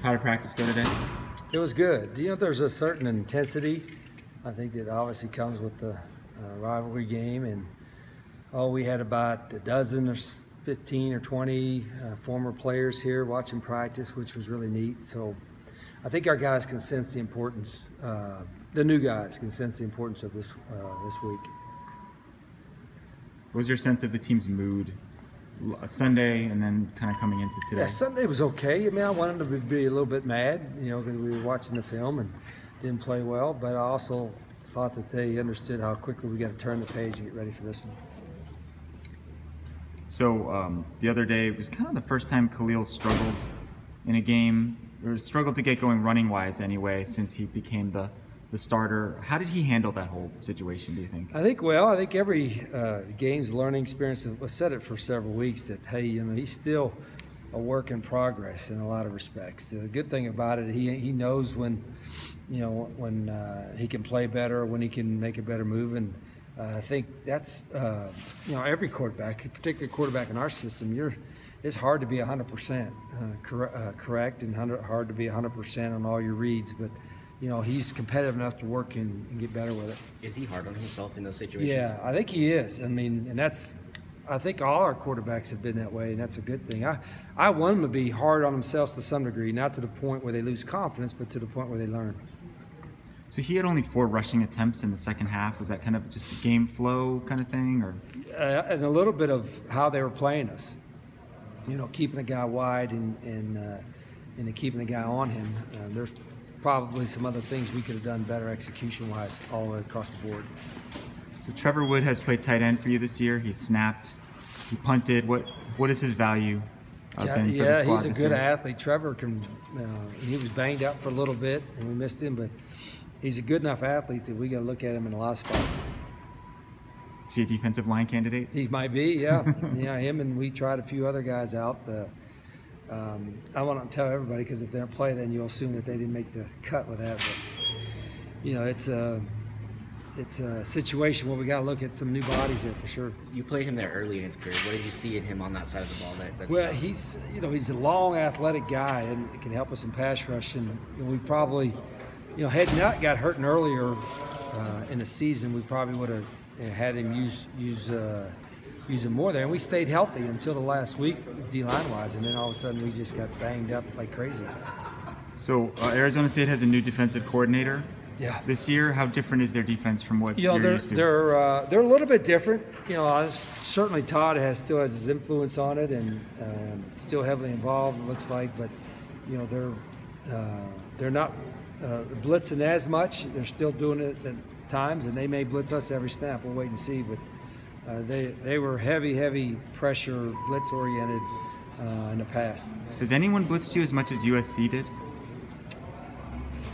How did practice go today? It was good. You know, there's a certain intensity, I think, that obviously comes with the rivalry game. And we had about a dozen or 15 or 20 former players here watching practice, which was really neat. So I think our guys can sense the importance. The new guys can sense the importance of this week. What was your sense of the team's mood Sunday and then kind of coming into today? Yeah, Sunday was okay. I mean, I wanted them to be a little bit mad, you know, because we were watching the film and didn't play well. But I also thought that they understood how quickly we got to turn the page and get ready for this one. So the other day, it was kind of the first time Khalil struggled in a game, or struggled to get going running-wise anyway, since he became the starter. How did he handle that whole situation, do you think? I think every game's learning experience. I've said it for several weeks that, hey, you know, he's still a work in progress in a lot of respects. The good thing about it, he knows when, you know, when he can play better, when he can make a better move. And I think that's, you know, every quarterback, particularly quarterback in our system, it's hard to be 100% correct and hard to be 100% on all your reads. But you know, he's competitive enough to work and get better with it. Is he hard on himself in those situations? Yeah, I think he is. I mean, and I think all our quarterbacks have been that way, and that's a good thing. I want them to be hard on themselves to some degree, not to the point where they lose confidence, but to the point where they learn. So he had only 4 rushing attempts in the second half. Was that kind of just a game flow kind of thing, or? And a little bit of how they were playing us. You know, keeping a guy wide and keeping a guy on him. There's probably some other things we could have done better execution-wise all the way across the board. So Trevor Wood has played tight end for you this year. He snapped, he punted. What is his value been for the squad he's a good year? athlete. Trevor can. He was banged up for a little bit, and we missed him, but he's a good enough athlete that we got to look at him in a lot of spots. Is he a defensive line candidate? He might be, yeah. Yeah, him, and we tried a few other guys out. I want to tell everybody, because if they don't play, then you'll assume that they didn't make the cut with that. But you know, it's a situation where we got to look at some new bodies there for sure. You played him there early in his career. What did you see in him on that side of the ball? Well, he's a long, athletic guy and can help us in pass rush. And we probably, you know, had not got hurt earlier in the season, we probably would have had him use him more there, and we stayed healthy until the last week D-line wise, and then all of a sudden we just got banged up like crazy. So Arizona State has a new defensive coordinator. Yeah. This year, how different is their defense from what you're used to? They're a little bit different. You know, certainly Todd still has his influence on it, and still heavily involved. It looks like, but you know they're not blitzing as much. They're still doing it at times, and they may blitz us every snap. We'll wait and see, but. They were heavy pressure, blitz oriented in the past. Has anyone blitzed you as much as USC did?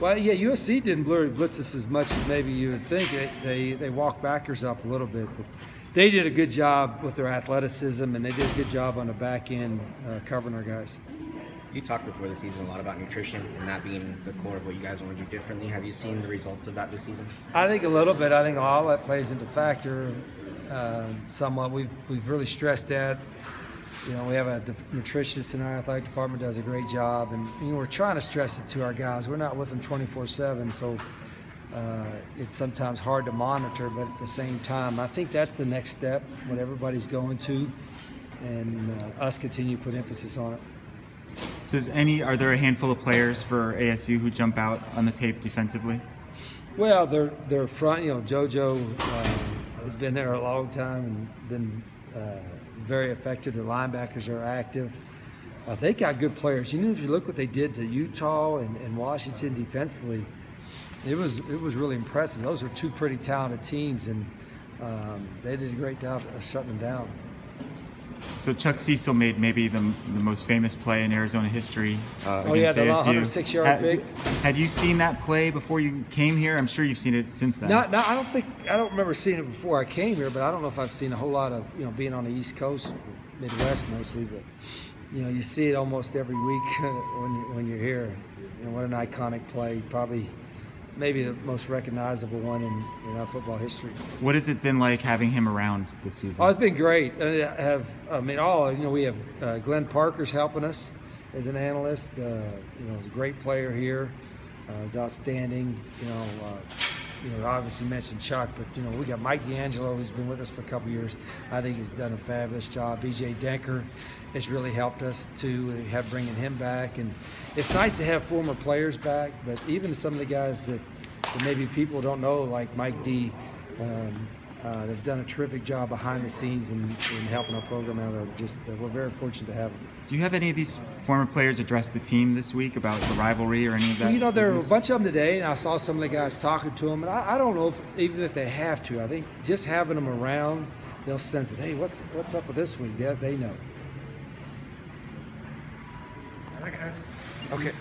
Well, yeah, USC didn't blitz us as much as maybe you would think. They walked backers up a little bit, but they did a good job with their athleticism, and they did a good job on the back end covering our guys. You talked before the season a lot about nutrition and that being the core of what you guys want to do differently. Have you seen the results of that this season? I think a little bit. I think all that plays into factor. Somewhat, we've really stressed that. You know, we have a nutritionist in our athletic department does a great job, and you know, we're trying to stress it to our guys. We're not with them 24/7, so it's sometimes hard to monitor. But at the same time, I think that's the next step. What everybody's going to, and us continue to put emphasis on it. So, are there a handful of players for ASU who jump out on the tape defensively? Well, they're front. You know, JoJo. They've been there a long time and been very effective. Their linebackers are active. They got good players. You know, if you look what they did to Utah and Washington defensively, it was really impressive. Those are 2 pretty talented teams, and they did a great job of shutting them down. So Chuck Cecil made maybe the most famous play in Arizona history against the ASU. 106-yard pick. Had you seen that play before you came here? I'm sure you've seen it since then. No, I don't remember seeing it before I came here, but I don't know if I've seen a whole lot of, you know, being on the East Coast, Midwest mostly, but you know, you see it almost every week when you're here. You know, what an iconic play, probably maybe the most recognizable one in our football history. What has it been like having him around this season? Oh, it's been great. We have Glenn Parker's helping us as an analyst. You know, he's a great player here. He's outstanding. You know, obviously mentioned Chuck, but you know, we got Mike D'Angelo, who's been with us for a couple years. I think he's done a fabulous job. BJ Denker has really helped us too, have bringing him back. And it's nice to have former players back, but even some of the guys that maybe people don't know, like Mike D, they've done a terrific job behind the scenes in helping our program out. Just we're very fortunate to have them. Do you have any of these former players address the team this week about the rivalry or any of that? Well, you know, there business? are a bunch of them today, and I saw some of the guys talking to them. And I don't know even if they have to. I think just having them around, they'll sense that, hey, what's up with this week? They know. I like it, guys. Okay.